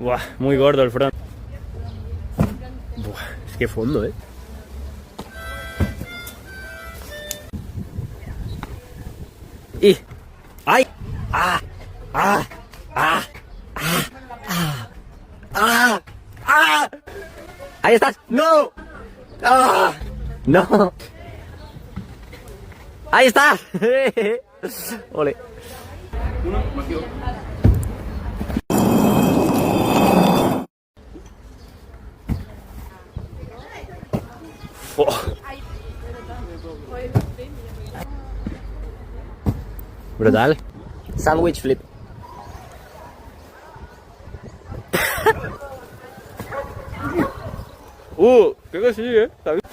Buah, muy gordo el front. Buah, es que fondo, ¡Y! ¡Ay! ¡Ah! ¡Ah! ¡Ah! ¡Ah! ¡Ah! ¡Ah! ¡Ah! ¡Ahí estás! ¡No! ¡Ah! ¡No! ¡Ahí está! ¡Ole! Oh. Brutal. Sandwich flip. Creo que sí, Está bien.